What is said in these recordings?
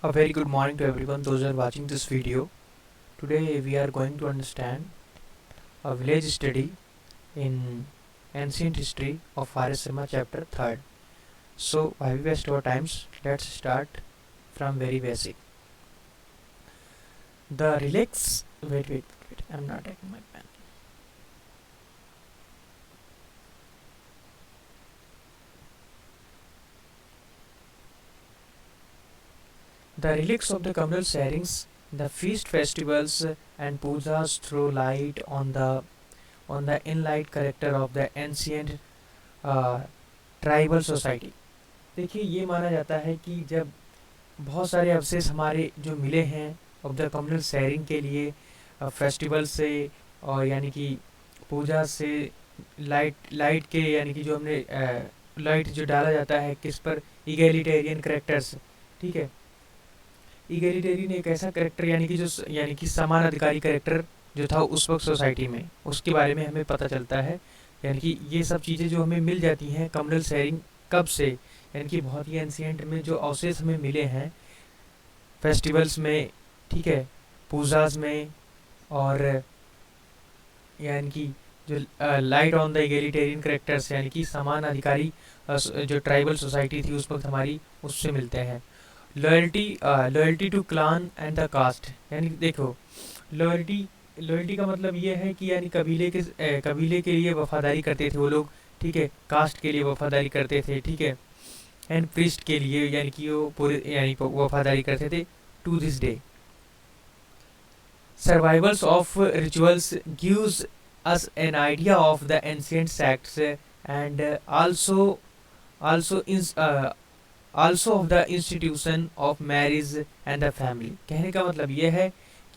A very good morning to everyone those who are watching this video. Today we are going to understand a village study in ancient history of Pharisema chapter 3rd. So why we waste our times, let's start from very basic. The relics, wait, I'm not taking my pen. The relics of the communal sharings, the feast festivals and pujas throw light on the inlight character of the ancient tribal society. देखिए, ये माना जाता है कि जब बहुत सारे अवशेष हमारे जो मिले हैं ऑफ द कम्युनल शेयरिंग के लिए फेस्टिवल से और यानी कि पूजा से लाइट के यानी कि जो हमने लाइट जो डाला जाता है किस पर, इगैलिटेरियन करेक्टर्स। ठीक है, इगैलिटेरियन एक ऐसा करेक्टर यानी कि समान अधिकारी करेक्टर जो था उस वक्त सोसाइटी में, उसके बारे में हमें पता चलता है। यानी कि ये सब चीज़ें जो हमें मिल जाती हैं कम्युनल शेयरिंग कब से, यानी कि बहुत ही एंशिएंट में जो अवशेष हमें मिले हैं फेस्टिवल्स में, ठीक है, पूजाज में, और यानी कि जो light on the egalitarian characters यानी कि समान अधिकारी जो ट्राइबल सोसाइटी थी उस वक्त हमारी, उससे मिलते हैं। Loyalty to clan and the caste, यानी देखो लॉयल्टी का मतलब ये है कि यानी कबीले के लिए वफादारी करते थे वो लोग, ठीक है, कास्ट के लिए वफादारी करते थे, ठीक है, एंड प्रीस्ट के लिए यानी कि वो पूरे यानी वफादारी करते थे to this day. Survivals of rituals gives us an idea of the ancient sects and also of the institution of marriage and the family। कहने का मतलब ये है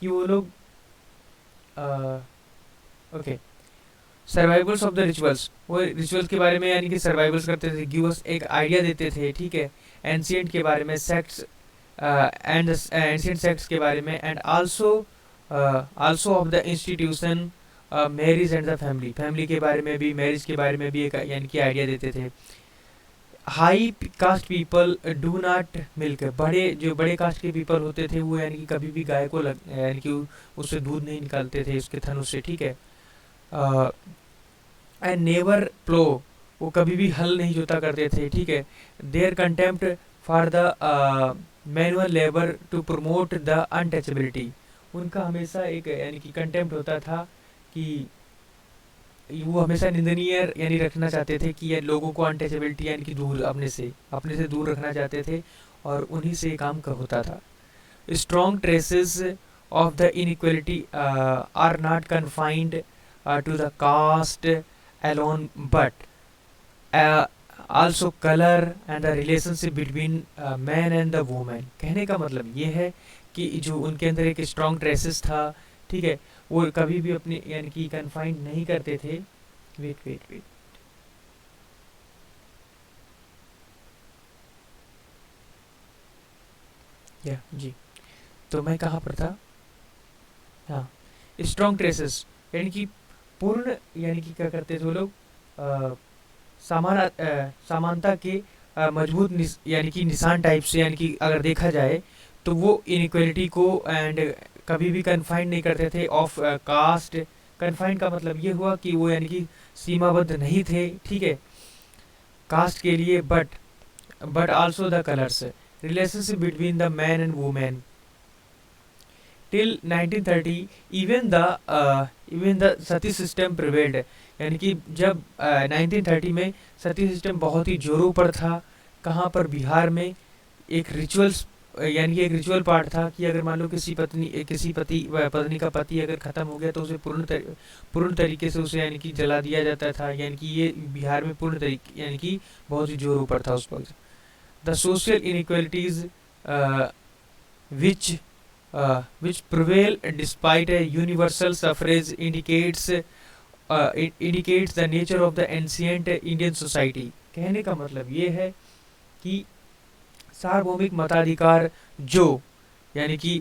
कि वो लोग okay, survivals of the rituals, वो रिचुअल्स के बारे में यानी कि सर्वाइवल्स करते थे, गिव अस एक आइडिया देते थे, ठीक है, एंशिएंट के बारे में, सेक्ट्स एंड एंशिएंट सेक्ट्स के बारे में, and also of the institution marriage and the family के बारे में भी, मैरिज के बारे में भी एक यानी कि आइडिया देते थे। High caste people do not milk, बड़े कास्ट के पीपल होते थे वो यानी कि कभी भी गाय को यानी कि उससे दूध नहीं निकालते थे उसके थन से, ठीक है, एंड नेवर प्लो, वो कभी भी हल नहीं जोता करते थे, ठीक है। Their contempt for the manual labour to promote the untouchability, उनका हमेशा एक यानी कि कंटेम्प्ट होता था कि वो हमेशा निंदनीय यानी रखना चाहते थे कि ये लोगों को अनटचेबिलिटी यानी कि दूर अपने से दूर रखना चाहते थे, और उन्हीं से काम का होता था। Strong traces of the inequality are not confined to the caste alone but also color and the relationship between man and the woman। कहने का मतलब ये है कि जो उनके अंदर एक स्ट्रॉन्ग ट्रेसेस था, ठीक है, वो कभी भी अपने यानी कि कन्फाइंड नहीं करते थे। वेट या जी, तो मैं कहाँ पर था? हाँ, स्ट्रॉन्ग ट्रेसेस यानी कि पूर्ण यानी कि क्या करते थे वो लोग, समानता के मजबूत यानी कि निशान टाइप से, यानी कि अगर देखा जाए तो वो इनइक्वलिटी को एंड कभी भी कन्फाइंड नहीं करते थे ऑफ कास्ट। कन्फाइंड का मतलब ये हुआ कि वो यानी कि सीमाबद्ध नहीं थे, ठीक है, कास्ट के लिए, but also the colours, relationship between the man and women till 1930 even the Sati system prevailed, यानी कि जब 1930 में सती सिस्टम बहुत ही जोरों पर था। कहाँ पर? बिहार में। एक रिचुअल्स यानी कि एक रिचुअल पार्ट था कि अगर मान लो किसी पत्नी का पति अगर ख़त्म हो गया तो उसे पूर्ण तरीके से उसे यानी कि जला दिया जाता था, यानी कि ये बिहार में पूर्ण तरीके यानी कि बहुत ही जोरों पर था उस वक्त। The social inequalities which which prevail despite a universal suffrage indicates the nature of the ancient Indian society। कहने का मतलब ये है कि सार्वभौमिक मताधिकार जो यानी कि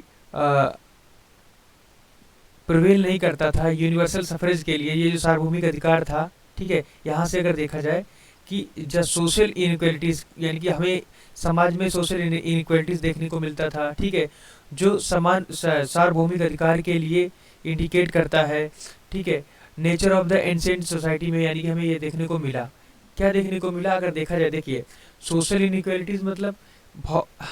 प्रिवेल नहीं करता था यूनिवर्सल सफरेज के लिए, ये जो सार्वभौमिक अधिकार था, ठीक है, यहाँ से अगर देखा जाए कि जब सोशल इनइक्वलिटीज़ यानी कि हमें समाज में सोशल इनइक्वालिटीज़ देखने को मिलता था, ठीक है, जो समान सार्वभौमिक अधिकार के लिए इंडिकेट करता है, ठीक है। Nature of the ancient society में यानी कि हमें ये देखने को मिला, क्या देखने को मिला अगर देखा जाए, देखिए सोशल इनइक्वालिटीज़ मतलब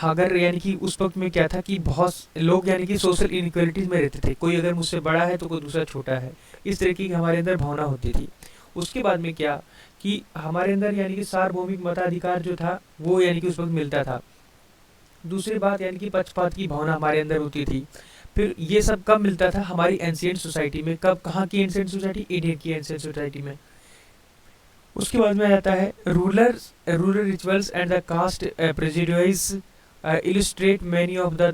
अगर यानी कि उस वक्त में क्या था कि बहुत लोग यानी कि सोशल इनइक्वालिटीज़ में रहते थे, कोई अगर मुझसे बड़ा है तो कोई दूसरा छोटा है, इस तरह की हमारे अंदर भावना होती थी। उसके बाद में क्या कि हमारे अंदर यानी कि सार्वभौमिक मताधिकार जो था वो यानी कि उस वक्त मिलता था। दूसरी बात यानी कि पक्षपात की भावना हमारे अंदर होती थी। फिर ये सब कब मिलता था, हमारी एंशिएंट सोसाइटी में। कब, कहाँ की एंशिएंट सोसाइटी, इंडिया की एंशिएंट सोसाइटी में। उसके बाद में आ जाता है rural rituals and the caste prejudice illustrate many of the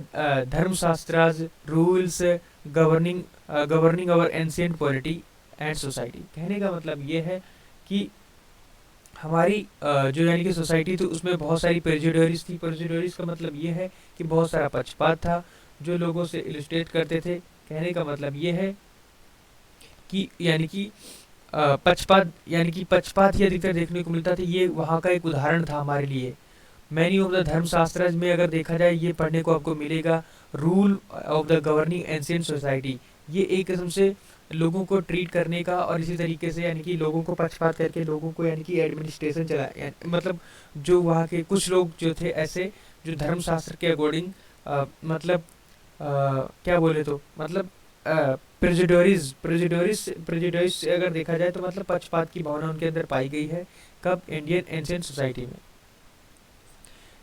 Dharmashastras rules governing our ancient polity and society. कहने का मतलब ये है कि हमारी जो यानी कि सोसाइटी थी उसमें बहुत सारी प्रेजुडिस थी। प्रेजुडिस का मतलब ये है कि बहुत सारा पक्षपात था जो लोगों से इलिस्ट्रेट करते थे। कहने का मतलब ये है कि यानी कि पक्षपात ही अधिकतर देखने को मिलता था। ये वहाँ का एक उदाहरण था हमारे लिए। मैनी ऑफ द धर्मशास्त्र में अगर देखा जाए ये पढ़ने को आपको मिलेगा, rule of the governing ancient society. ये एक किस्म से लोगों को ट्रीट करने का और इसी तरीके से यानी कि लोगों को पक्षपात करके लोगों को यानी कि एडमिनिस्ट्रेशन चला, मतलब जो वहाँ के कुछ लोग जो थे ऐसे जो धर्मशास्त्र के अकॉर्डिंग मतलब क्या बोले तो मतलब प्रेजुडिस से अगर देखा जाए तो मतलब पक्षपात की भावना उनके अंदर पाई गई है। कब, इंडियन एंशिएंट सोसाइटी में।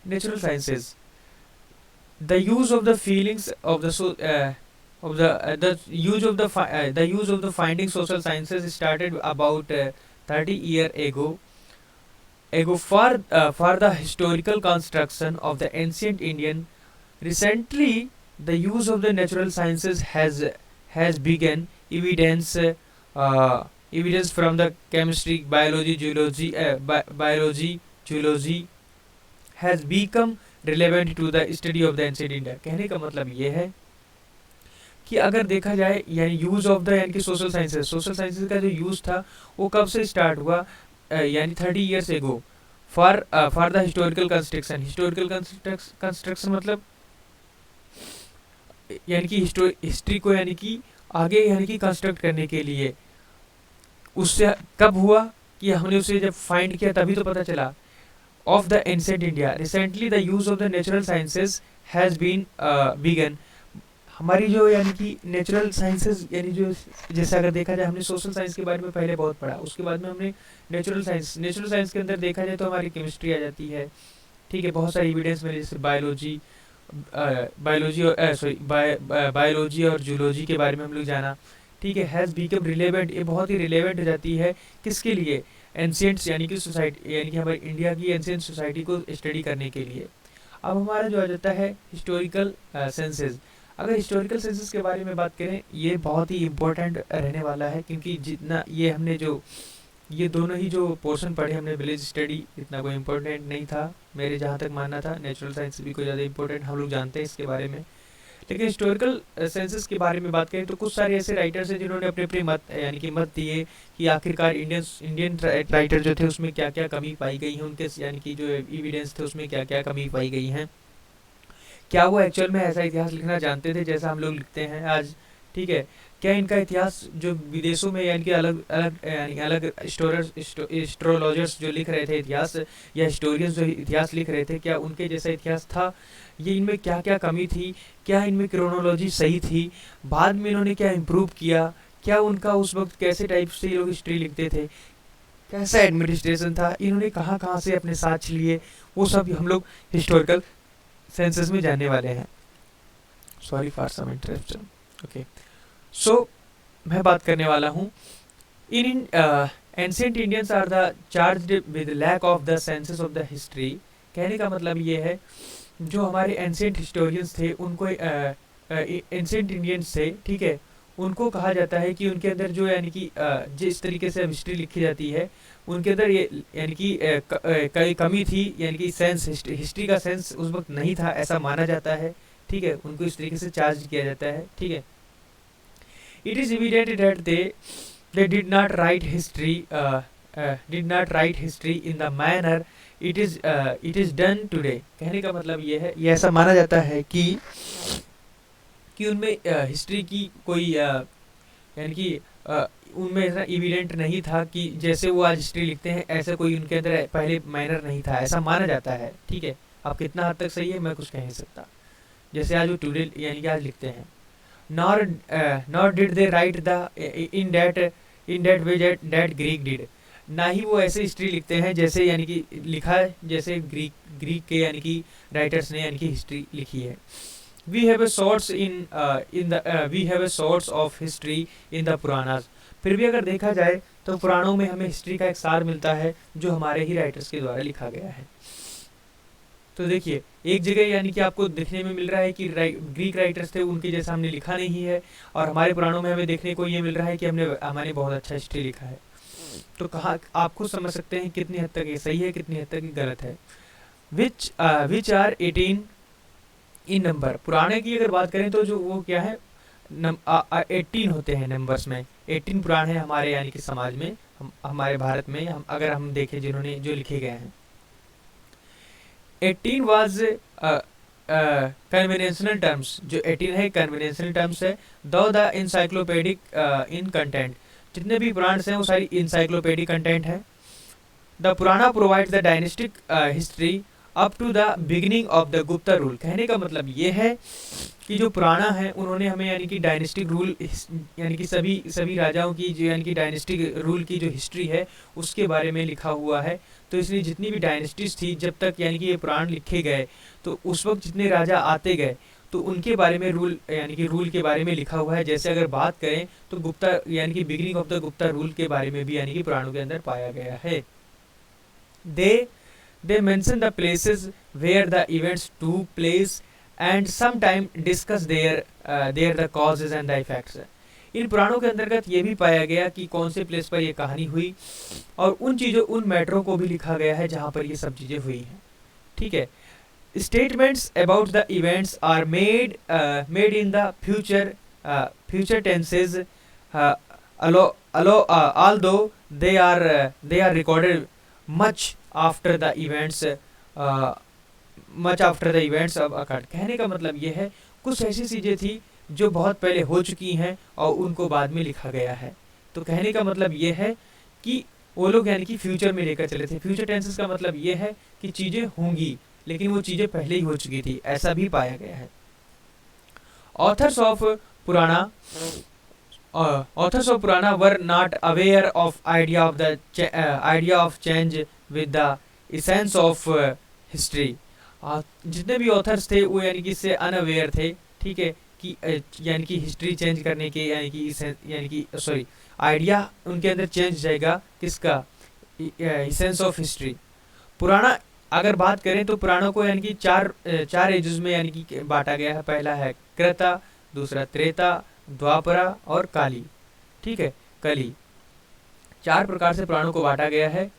Natural sciences, the use of the feelings of the the use of the finding social sciences started about 30 year ago for the historical construction of the ancient Indian. Recently the use of the natural sciences has begun. Evidence from the chemistry, biology, geology has become relevant to the study of the ancient India। कहने का मतलब ये है कि अगर देखा जाए यानी यूज ऑफ द यानी कि सोशल साइंसेज का जो यूज था वो कब से स्टार्ट हुआ, यानी 30 years एगो फॉर द हिस्टोरिकल कंस्ट्रक्शन मतलब यानी कि हिस्ट्री को यानी कि आगे यानी कि कंस्ट्रक्ट करने के लिए। उससे कब हुआ कि हमने उसे जब फाइंड किया तभी तो पता चला। of the ancient India. Recently the use of the natural sciences has been begun। हमारी जो यानी कि नेचुरल साइंसेज यानी जो जैसे अगर देखा जाए हमने सोशल साइंस के बारे में पहले बहुत पढ़ा, उसके बाद में हमने नेचुरल साइंस के अंदर देखा जाए तो हमारी केमिस्ट्री आ जाती है, ठीक है। बहुत सारी एविडेंस मिले जैसे बायोलॉजी और जूलॉजी के बारे में हम लोग जाना, ठीक है। हैज़ बिकम रिलेवेंट, ये बहुत ही रिलेवेंट हो जाती है किसके लिए, एंशिएंट्स यानी कि सोसाइटी यानी कि हमारी इंडिया की एंशिएंट सोसाइटी को स्टडी करने के लिए। अब हमारा जो आ जाता है हिस्टोरिकल सेंसेस। अगर हिस्टोरिकल सेंसेस के बारे में बात करें ये बहुत ही इम्पोर्टेंट रहने वाला है, क्योंकि जितना ये हमने जो ये दोनों ही जो पोर्शन पढ़े हमने विलेज स्टडी इतना कोई इम्पोर्टेंट नहीं था मेरे जहाँ तक मानना था। नेचुरल साइंस भी कोई ज़्यादा इम्पोर्टेंट हम लोग जानते हैं इसके बारे में। लेकिन हिस्टोरिकल सेंसस के बारे में बात करें तो कुछ सारे ऐसे राइटर्स हैं जिन्होंने अपने अपने मत यानी कि मत दिए कि आखिरकार इंडियन राइटर जो थे उसमें क्या क्या कमी पाई गई है, उनके यानी कि जो एविडेंस थे उसमें क्या क्या कमी पाई गई हैं। क्या वो एक्चुअल में ऐसा इतिहास लिखना जानते थे जैसा हम लोग लिखते हैं आज, ठीक है। क्या इनका इतिहास जो विदेशों में यानी कि अलग एस्ट्रोलॉजर्स जो लिख रहे थे इतिहास या हिस्टोरियंस जो इतिहास लिख रहे थे, क्या उनके जैसा इतिहास था, ये इनमें क्या क्या कमी थी, क्या इनमें क्रोनोलॉजी सही थी, बाद में इन्होंने क्या इम्प्रूव किया, क्या उनका उस वक्त कैसे टाइप से लोग हिस्ट्री लिखते थे, कैसा एडमिनिस्ट्रेशन था, इन्होंने कहाँ कहाँ से अपने साक्ष्य लिए, वो सब हम लोग हिस्टोरिकल सेंसस में जानने वाले हैं। Sorry for some interruption. Okay, so मैं बात करने वाला हूँ इन ancient Indians are the charged with lack of the senses of the history. कहने का मतलब ये है जो हमारे एंशिएंट हिस्टोरियंस थे उनको एंशिएंट इंडियंस थे, ठीक है, उनको कहा जाता है कि उनके अंदर जो यानी कि जिस तरीके से हिस्ट्री लिखी जाती है उनके अंदर ये यानी कि कई कमी थी, यानी कि सेंस हिस्ट्री का सेंस उस वक्त नहीं था ऐसा माना जाता है, ठीक है। उनको इस तरीके से चार्ज किया जाता है, ठीक है। It is evident that they did not right history in the manner it is done today. कहने का मतलब ये है, ये ऐसा माना जाता है कि उनमें हिस्ट्री की कोई यानी कि उनमें ऐसा इविडेंट नहीं था कि जैसे वो आज हिस्ट्री लिखते हैं ऐसा कोई उनके अंदर पहले माइनर नहीं था, ऐसा माना जाता है। ठीक है, अब कितना हद तक सही है मैं कुछ कह नहीं सकता। जैसे आज वो टुडे यानी कि आज लिखते हैं, nor nor did they right the in that way that Greek did. ना ही वो ऐसे हिस्ट्री लिखते हैं जैसे यानी कि लिखा है जैसे ग्रीक के यानी कि राइटर्स ने यानी कि हिस्ट्री लिखी है। We have a source we have a source of history in the Puranas. फिर भी अगर देखा जाए तो पुराणों में हमें हिस्ट्री का एक सार मिलता है जो हमारे ही राइटर्स के द्वारा लिखा गया है। तो देखिए एक जगह यानी कि आपको देखने में मिल रहा है कि ग्रीक राइटर्स थे उनके जैसा हमने लिखा नहीं है, और हमारे पुराणों में हमें देखने को ये मिल रहा है कि हमारे बहुत अच्छा हिस्ट्री लिखा है। तो कहाँ आप खुद समझ सकते हैं कितनी हद तक ये सही है, कितनी हद तक ये गलत है। Which are 18 in number. पुराने की अगर बात करें तो जो वो क्या है 18 होते हैं नंबर्स में। 18 पुराण है हमारे यानी कि समाज में, हमारे भारत में अगर हम देखें जिन्होंने जो लिखे गए हैं। 18 वाज कन्वेंशनल टर्म्स, जो 18 है कन्वेंशनल टर्म्स है। दो द इंसाइक्लोपीडिक इन कंटेंट, जितने भी पुराण हैं वो सारी इंसाइक्लोपीडिक कंटेंट है। The Purana provides the dynastic history up to the beginning of the Gupta rule. कहने का मतलब ये है कि जो पुराना है उन्होंने हमें यानी कि डायनेस्टिक रूल यानी कि सभी राजाओं की जो यानी कि डायनेस्टिक रूल की जो हिस्ट्री है उसके बारे में लिखा हुआ है। तो इसलिए जितनी भी डायनेस्टीज थी जब तक यानी कि ये पुराण लिखे गए तो उस वक्त जितने राजा आते गए तो उनके बारे में रूल यानी कि रूल के बारे में लिखा हुआ है। जैसे अगर बात करें तो गुप्ता यानी कि beginning of the Gupta rule के बारे में भी यानी कि पुराणों के अंदर पाया गया है। They mention the places where the events took place and sometimes discuss their the causes and the effects। इन पुराणों के अंतर्गत ये भी पाया गया कि कौन से प्लेस पर ये कहानी हुई और उन मैटरों को भी लिखा गया है जहाँ पर ये सब चीज़ें हुई हैं। ठीक है, statements about the events are made in the future tenses although they are recorded much after the events of occurred। कहने का मतलब ये है कुछ ऐसी चीज़ें थी जो बहुत पहले हो चुकी हैं और उनको बाद में लिखा गया है। तो कहने का मतलब ये है कि वो लोग यानी कि फ्यूचर में लेकर चले थे। फ्यूचर टेंसेस का मतलब ये है कि चीज़ें होंगी लेकिन वो चीज़ें पहले ही हो चुकी थी, ऐसा भी पाया गया है। ऑथर्स ऑफ पुराना were not aware of idea of change with the essence of history. जितने भी ऑथर्स थे वो यानी कि इससे अनअवेयर थे। ठीक है, कि यानी कि हिस्ट्री चेंज करने के यानी कि सॉरी आइडिया उनके अंदर चेंज जाएगा किसका, इसेंस ऑफ हिस्ट्री। पुराना अगर बात करें तो पुराणों को यानी कि चार एजेस में यानी कि बांटा गया है। पहला है कृता, दूसरा त्रेता, द्वापरा और काली। ठीक है, कली, 4 प्रकार से पुराणों को बांटा गया है।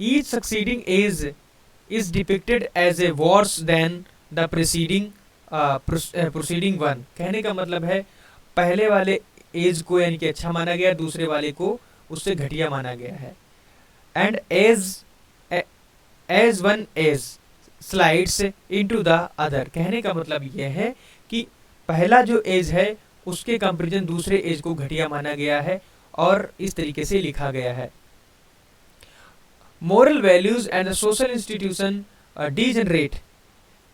Each succeeding age is depicted as a worse than the preceding one। कहने का मतलब है पहले वाले एज को यानी कि अच्छा माना गया, दूसरे वाले को उससे घटिया माना गया है। And as one age slides into the other। कहने का मतलब यह है कि पहला जो एज है उसके कंपेरिजन दूसरे एज को घटिया माना गया है और इस तरीके से लिखा गया है। Moral values and social institution degenerate.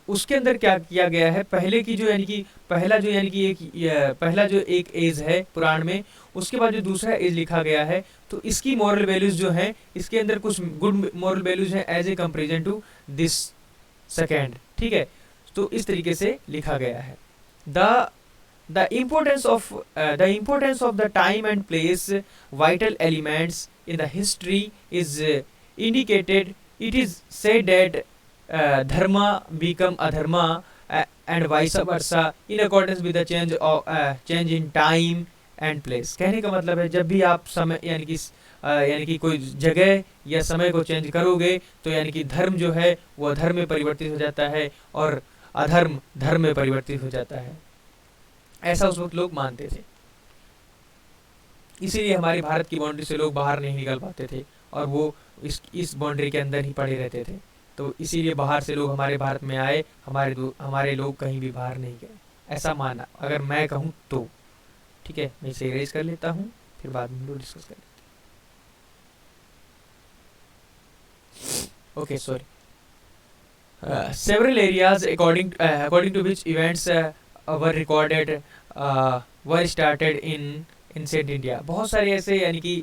उसके अंदर क्या किया गया है, पहले की जो यानी कि पहला जो एक एज है पुराण में, उसके बाद जो दूसरा एज लिखा गया है तो इसकी मॉरल वैल्यूज जो है इसके अंदर कुछ गुड मॉरल वैल्यूज है as a comparison to this second. ठीक है, तो इस तरीके से लिखा गया है। The importance of the time and place, vital elements in the history is indicated. It is said that dharma become adharma and vice versa in accordance with the change in time and place। कहने का मतलब है जब भी आप समय यानी कि कोई जगह या समय को चेंज करोगे तो यानी कि धर्म जो है वो अधर्म में परिवर्तित हो जाता है और अधर्म धर्म में परिवर्तित हो जाता है। ऐसा उस वक्त लोग मानते थे, इसीलिए हमारे भारत की बाउंड्री से लोग बाहर नहीं निकल पाते थे और वो इस बाउंड्री के अंदर ही पड़े रहते थे। तो इसीलिए बाहर से लोग हमारे भारत में आए, हमारे लोग कहीं भी बाहर नहीं गए, ऐसा माना अगर मैं कहूँ तो। ठीक है, मैं इसे इरेज कर लेता हूँ, फिर बाद में हम लोग डिस्कस करें। Okay, sorry. Several areas according to which events were recorded were started in ancient India। बहुत सारे ऐसे यानी कि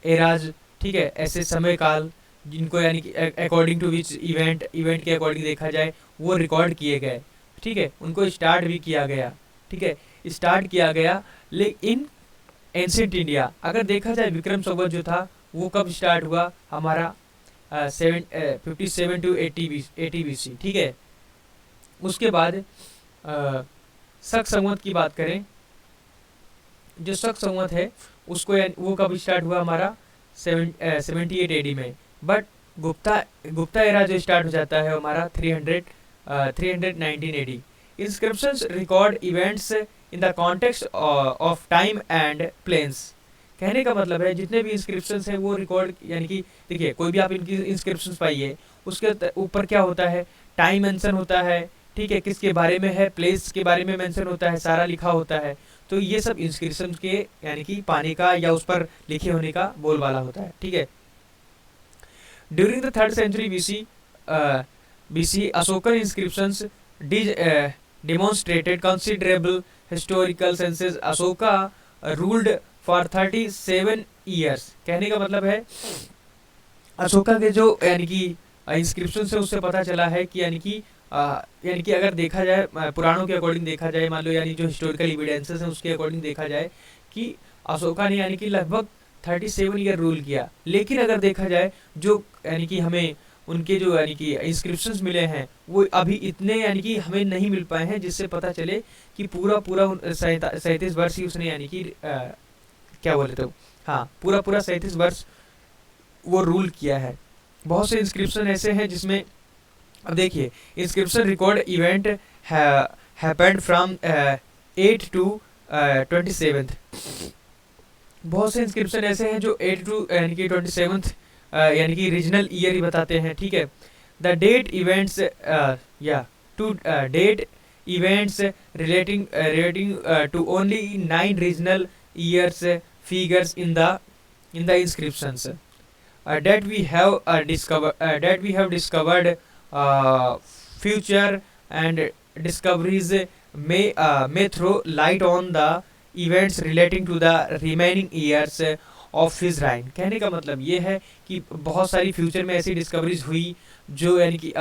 एराज, ठीक है, ऐसे समय काल जिनको यानी कि अकॉर्डिंग टू विच इवेंट के अकॉर्डिंग देखा जाए वो रिकॉर्ड किए गए। ठीक है, उनको स्टार्ट भी किया गया। ठीक है, स्टार्ट किया गया लेकिन एंशिएंट इंडिया अगर देखा जाए विक्रम संवत जो था वो कब स्टार्ट हुआ हमारा 57 टू 80 BC। ठीक है, उसके बाद शक संवत की बात करें, जो शक संवत है उसको वो कब स्टार्ट हुआ हमारा 78 AD में। बट गुप्ता एरा जो स्टार्ट हो जाता है हमारा 319 AD। Inscriptions record events in the context of time and plains. कहने का मतलब है जितने भी इंस्क्रिप्शंस हैं वो रिकॉर्ड, यानी कि देखिए कोई भी आप इनकी इंस्क्रिप्शंस पाइए उसके ऊपर क्या होता है, टाइम मेंशन होता है। ठीक है, किसके बारे में है, प्लेस के बारे में मेंशन होता है, सारा लिखा होता है। तो ये सब इंस्क्रिप्शन के यानी कि पाने का या उस पर लिखे होने का बोलबाला होता है। ठीक है, during the 3rd century BC Ashokan inscriptions demonstrated considerable historical senses। Ashoka ruled for 37 years. कहने का मतलब है अशोका के जो यानी कि इंस्क्रिप्शन से उससे पता चला है कि यानी कि अगर देखा जाए पुराणों के अकॉर्डिंग देखा जाए, मान लो यानी जो हिस्टोरिकल एविडेंसेस हैं उसके अकॉर्डिंग देखा जाए कि अशोका ने यानी कि लगभग 37 ईयर रूल किया। लेकिन अगर देखा जाए जो यानी कि हमें उनके जो यानी कि इंस्क्रिप्शंस मिले हैं वो अभी इतने यानी कि हमें नहीं मिल पाए हैं जिससे पता चले कि पूरा 37 वर्ष ही उसने यानी कि क्या बोले तो हाँ पूरा 37 वर्ष वो रूल किया है। बहुत से इंस्क्रिप्शन ऐसे हैं जिसमें अब देखिए inscription record event happened from 8 to 27। बहुत से इंस्क्रिप्शन ऐसे हैं जो 8 टू यानी कि 27 यानी कि रीजनल ईयर ही बताते हैं। ठीक है, द डेट इवेंट्स या to date events relating to only 9 regional years figures in the inscriptions that we have discovered future and discoveries may throw light on the events relating to the remaining years of his reign। कहने का मतलब ये है कि बहुत सारी future में ऐसी डिस्कवरीज हुई जो यानी कि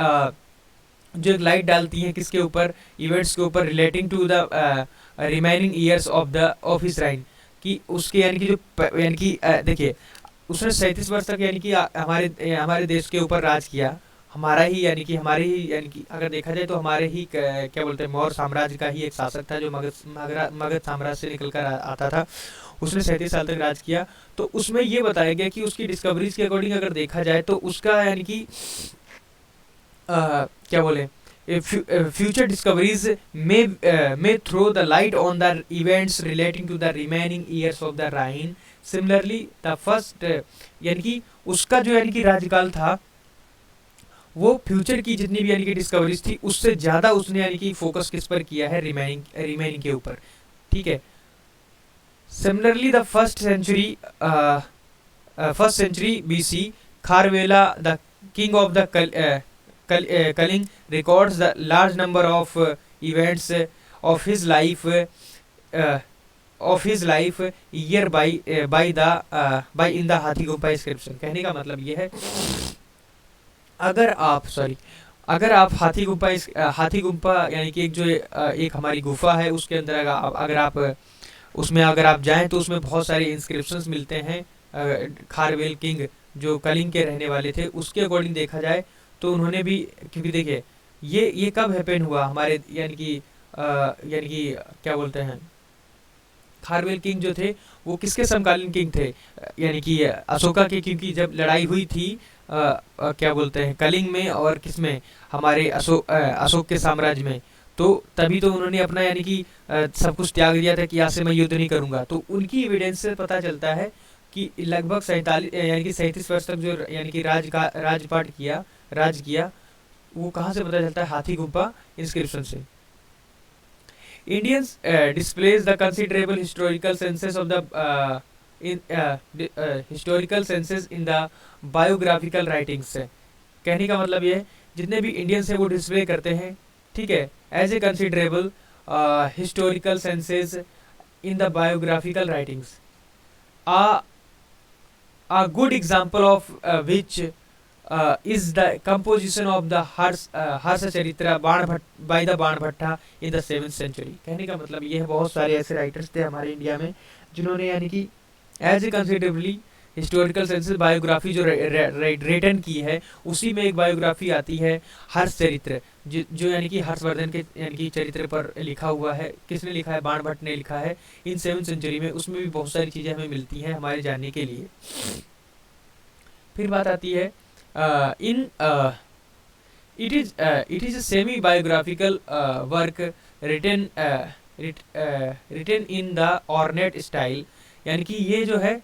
जो एक लाइट डालती हैं किसके ऊपर, इवेंट्स के ऊपर, relating to the remaining years of his reign, कि उसके यानी कि जो यानी कि देखिए उसने 37 वर्ष तक यानी कि हमारे देश के ऊपर राज किया। हमारे ही यानी कि अगर देखा जाए तो हमारे ही क्या बोलते हैं मौर्य साम्राज्य का ही एक शासक था जो मगध साम्राज्य से निकल कर आता था। उसने 37 साल तक राज किया। तो उसमें ये बताया गया कि उसकी डिस्कवरीज के अकॉर्डिंग अगर देखा जाए तो उसका यानी कि क्या बोले future discoveries may throw the light on the events relating to the remaining years of the reign। Similarly the first यानी कि उसका जो यानी कि राज्यकाल था वो फ्यूचर की जितनी भी यानी कि डिस्कवरीज थी उससे ज़्यादा उसने यानी कि फोकस किस पर किया है, रिमेनिंग के ऊपर। ठीक है, similarly the first century BC Kharavela the king of the Kaling records the large number of events of his life year by in the हाथी गुम्फा inscription। कहने का मतलब ये है अगर आप हाथी गुम्फा यानी कि एक हमारी गुफा है उसके अंदर अगर आप जाएं तो उसमें बहुत सारे इंस्क्रिप्शंस मिलते हैं। खारवेल किंग जो कलिंग के रहने वाले थे उसके अकॉर्डिंग देखा जाए तो उन्होंने भी, क्योंकि देखिए ये कब हैपन हुआ हमारे यानी कि क्या बोलते हैं खारवेल किंग जो थे वो किसके समकालीन किंग थे, यानी कि अशोका के, क्योंकि जब लड़ाई हुई थी क्या बोलते हैं कलिंग में और किसमें हमारे अशोक के साम्राज्य में, तो तभी तो उन्होंने अपना यानी कि सब कुछ त्याग दिया था कि यहाँ से मैं युद्ध नहीं करूँगा। तो उनकी एविडेंस से पता चलता है कि लगभग 47 यानी कि 37 वर्ष तक जो यानी कि राज किया, वो कहाँ से पता चलता है? हाथी गुम्फा इंस्क्रिप्शन से। Indians displays the considerable historical senses of the historical senses in the biographical writings से। कहने का मतलब ये है जितने भी इंडियंस हैं वो डिस्प्ले करते हैं, ठीक है, as a considerable historical senses in the biographical writings. A good example of which is the composition of the Harsa Charitra by the Banbhatta in the 7th century। कहने का मतलब ये है बहुत सारे ऐसे राइटर्स थे हमारे इंडिया में जिन्होंने यानी कि as a considerably historical senses biography जो रिटन की है, उसी में एक बायोग्राफी आती है हर्ष चरित्र, जो यानी कि हर्षवर्धन के यानी कि चरित्र पर लिखा हुआ है। किसने लिखा है? बाणभट्ट ने लिखा है इन 7th सेंचुरी में। उसमें भी बहुत सारी चीज़ें हमें मिलती हैं हमारे जानने के लिए। फिर बात आती है it is a semi biographical work written in the ornate style। यानी कि ये जो है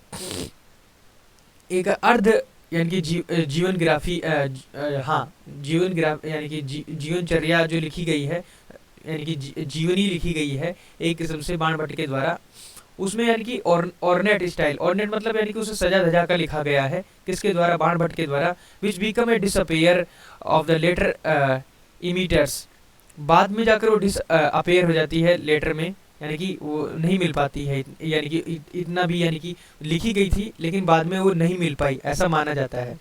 एक अर्ध यानी कि जीवनग्राफी यानी कि जीवनचर्या जो लिखी गई है, यानी कि जीवनी लिखी गई है एक किस्म से बाणभट्ट के द्वारा। उसमें यानी कि ऑर्नेट स्टाइल, ऑर्नेट मतलब यानी कि उसे सजा धजा कर लिखा गया है। किसके द्वारा? बाणभट्ट के द्वारा। Which become a despair of the later imitators. बाद में जाकर वो डिसअपेयर हो जाती है लेटर में, यानी कि वो नहीं मिल पाती है, यानी कि इतना भी यानी कि लिखी गई थी लेकिन बाद में वो नहीं मिल पाई, ऐसा माना जाता है।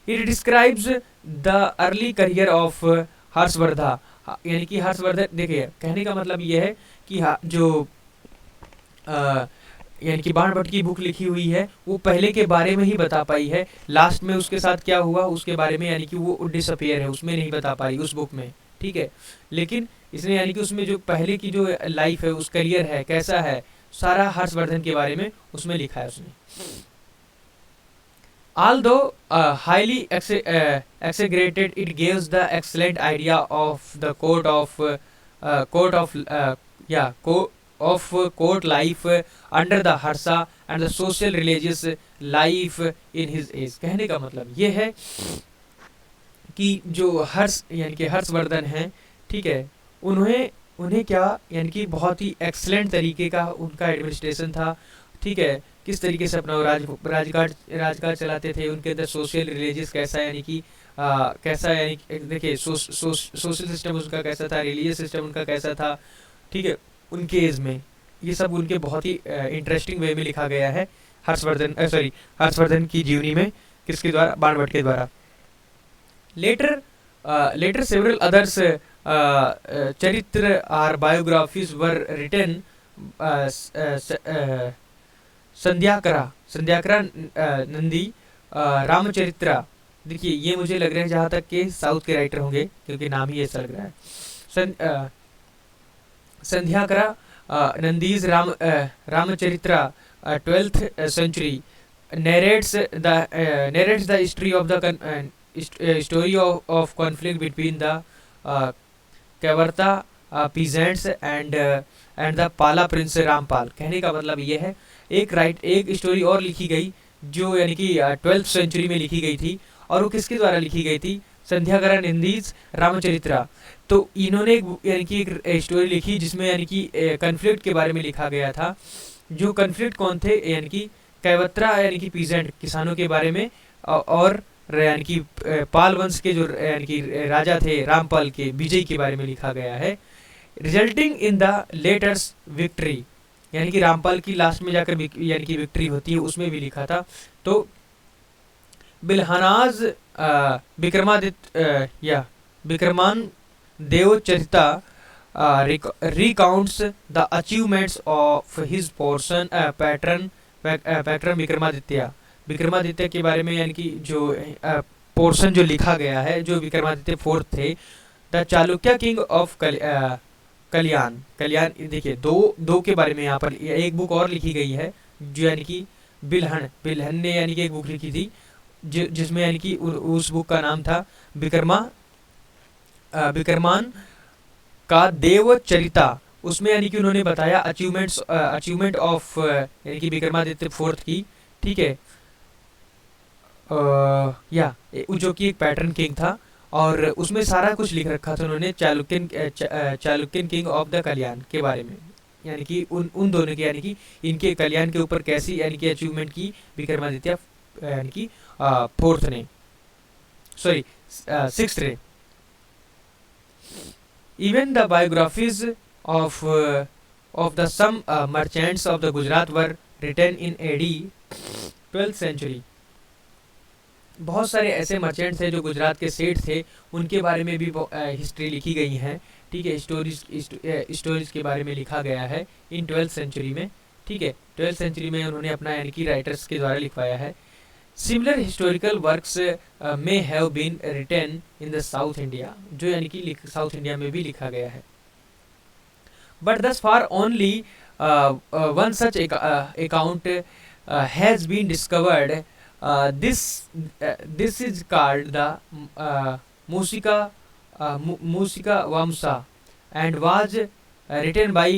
It describes the early career of Harshvardhan. यानी कि हर्षवर्धन, देखिए कहने का मतलब ये है कि जो यानी कि बाणभट्ट की बुक लिखी हुई है वो पहले के बारे में ही बता पाई है, लास्ट में उसके साथ क्या हुआ उसके बारे में यानी कि वो डिसअपेयर है, उसमें नहीं बता पाई उस बुक में, ठीक है। लेकिन इसने यानी कि उसमें जो पहले की जो लाइफ है, उस करियर है कैसा है, सारा हर्षवर्धन के बारे में उसमें लिखा है उसने। Although highly exaggerated, it gives the excellent idea of the court life under the Harsa and the social religious life in his age। कहने का मतलब ये है कि जो यानी कि हर्षवर्धन हैं, ठीक है, उन्हें क्या यानी कि बहुत ही एक्सलेंट तरीके का उनका एडमिनिस्ट्रेशन था, ठीक है, किस तरीके से अपना राजकाज चलाते थे, उनके अंदर सोशल रिलीजियस कैसा यानी कि कैसा यानी देखिए सोशल सिस्टम उनका कैसा था, रिलीजियस सिस्टम उनका कैसा था, ठीक है, उनके एज में। ये सब उनके बहुत ही इंटरेस्टिंग वे में लिखा गया है हर्षवर्धन की जीवनी में। किसके द्वारा? बाणभट्ट के द्वारा। Later several others charitra or biographies were written Sandhyakara Nandi Ramacharita. देखिए ये मुझे लग रहा है जहाँ तक कि साउथ के राइटर होंगे, क्योंकि नाम ही ऐसा लग रहा है। संध्याकरा नंदीज रामचरित्रा 12th century narrates the history of the story of conflict between the Kavarta peasants and the Pala prince Rampal. कहने का मतलब ये है एक स्टोरी और लिखी गई जो यानी कि 12th century में लिखी गई थी, और वो किसके द्वारा लिखी गई थी? संध्याकरा नंदीज रामचरित्रा। तो इन्होंने यानी कि एक स्टोरी लिखी जिसमें यानी कि कन्फ्लिक्ट के बारे में लिखा गया था। जो कन्फ्लिक्ट कौन थे? यानी कि कैवत्रा यानी कि पीजेंट किसानों के बारे में, और यानी कि पाल वंश के जो यानी कि राजा थे रामपाल के विजय के बारे में लिखा गया है। Resulting in the letters victory, यानी कि रामपाल की लास्ट में जाकर यानी कि विक्ट्री होती है, उसमें भी लिखा था। तो बिलहनाज विक्रमान देवचरिता recounts the achievements of his patron Vikramaditya के बारे में, यानी कि जो पोर्शन जो लिखा गया है, जो विक्रमादित्य 4th थे। द चालुक्य किंग ऑफ कल्याण। देखिए दो के बारे में यहाँ पर एक बुक और लिखी गई है, जो यानी कि बिल्हन ने यानी कि एक बुक लिखी थी जिसमें यानी कि उस बुक का नाम था विक्रमान का देवचरिता उसमें यानी कि उन्होंने बताया अचीवमेंट ऑफ यानी कि विक्रमादित्य फोर्थ की, ठीक है, जो कि एक पैटर्न किंग था, और उसमें सारा कुछ लिख रखा था उन्होंने चालुक्यन किंग ऑफ द कल्याण के बारे में, यानी कि उन उन दोनों के, यानी कि इनके कल्याण के ऊपर कैसी यानी कि अचीवमेंट की विक्रमादित्य यानी कि फोर्थ ने, सॉरी सिक्स्थ ने। Even the biographies of the some merchants of the Gujarat were written in AD 12th century. बहुत सारे ऐसे मर्चेंट थे जो गुजरात के सेठ थे, उनके बारे में भी हिस्ट्री लिखी गई है, ठीक है, स्टोरीज के बारे में लिखा गया है इन 12th सेंचुरी में, ठीक है, 12th सेंचुरी में उन्होंने अपना यानी कि राइटर्स के द्वारा लिखवाया है। Similar historical works may have been written in the South India, जो यानी कि साउथ इंडिया में भी लिखा गया है। But thus far only one such account has been discovered. This is called the Musika Vamsa and was written by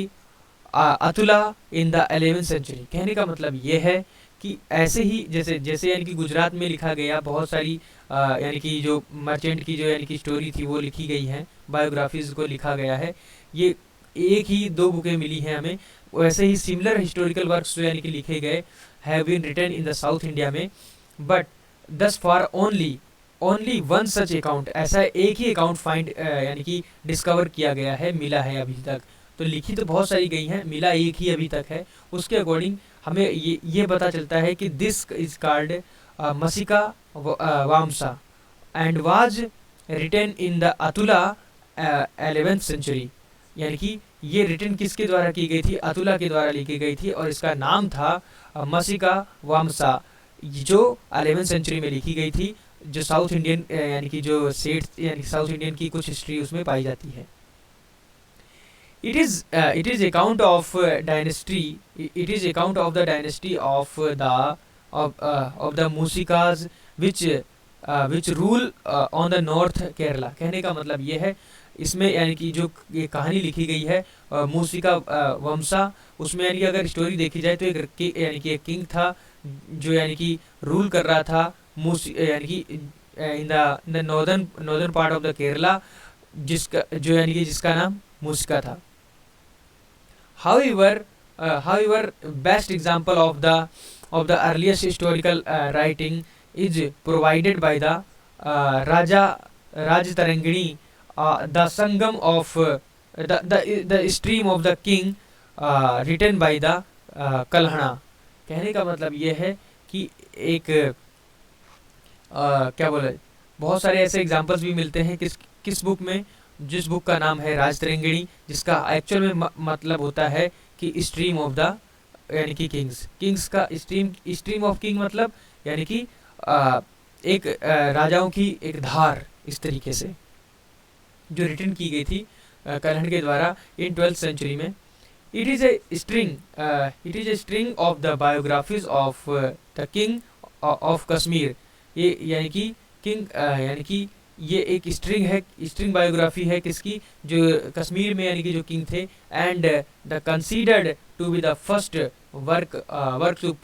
Atula in the 11th century. कहने का मतलब ये है कि ऐसे ही जैसे जैसे यानी कि गुजरात में लिखा गया बहुत सारी यानी कि जो मर्चेंट की जो यानी कि स्टोरी थी वो लिखी गई है, बायोग्राफीज को लिखा गया है, ये एक ही दो बुकें मिली हैं हमें, वैसे ही सिमिलर हिस्टोरिकल वर्क्स जो यानी कि लिखे गए have been written in the South India में। But thus for only one such account, ऐसा एक ही अकाउंट फाइंड यानी कि डिस्कवर किया गया है, मिला है अभी तक। तो लिखी तो बहुत सारी गई हैं, मिला एक ही अभी तक है। उसके अकॉर्डिंग हमें ये पता चलता है कि this is called Mushika Vamsha and was written in the Atula 11th century. यानी कि ये रिटन किसके द्वारा की गई थी? अतुला के द्वारा लिखी गई थी, और इसका नाम था मसिका वामसा, जो 11th सेंचुरी में लिखी गई थी, जो साउथ इंडियन यानी कि जो सेठ यानी साउथ इंडियन की कुछ हिस्ट्री उसमें पाई जाती है। It is account of dynasty. It is account of the dynasty of the Musikas which rule on the North Kerala। कहने का मतलब ये है, इसमें यानी कि जो ये कहानी लिखी गई है मूसिका वंशा, उसमें यानी कि अगर स्टोरी देखी जाए तो एक यानी कि एक किंग था जो यानी कि रूल कर रहा था यानी कि in the northern part of the Kerala, जिसका जो यानी कि जिसका नाम मूसिका था। However, best example of the earliest historical writing is provided by the Rajtarangini, the Sangam of the stream of the king, written by the Kalhana। कहने का मतलब ये है कि एक क्या बोले, बहुत सारे ऐसे एग्जाम्पल्स भी मिलते हैं किस बुक में, जिस बुक का नाम है राजतरंगिणी, जिसका एक्चुअल में मतलब होता है कि स्ट्रीम ऑफ द यानी कि किंग्स का स्ट्रीम ऑफ किंग मतलब यानी कि एक राजाओं की एक धार, इस तरीके से जो रिटन की गई थी कल्हण के द्वारा इन 12th सेंचुरी में। It is a string of the biographies of the king of Kashmir. ये यानी कि किंग यानी कि ये एक स्ट्रिंग बायोग्राफी है किसकी, जो कश्मीर में यानी कि जो किंग थे, and the considered to be the first work to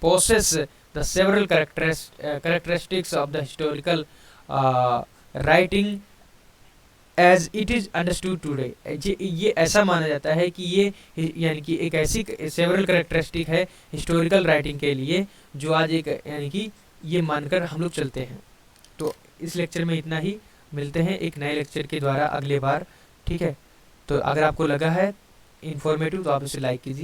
possess the several characteristics of the historical writing as it is understood today. ये ऐसा माना जाता है कि ये यानी कि एक ऐसी सेवरल कैरेक्टरिस्टिक है हिस्टोरिकल राइटिंग के लिए जो आज एक यानी कि ये मानकर हम लोग चलते हैं। तो इस लेक्चर में इतना ही, मिलते हैं एक नए लेक्चर के द्वारा अगले बार, ठीक है। तो अगर आपको लगा है इन्फॉर्मेटिव तो आप इसे लाइक कीजिए।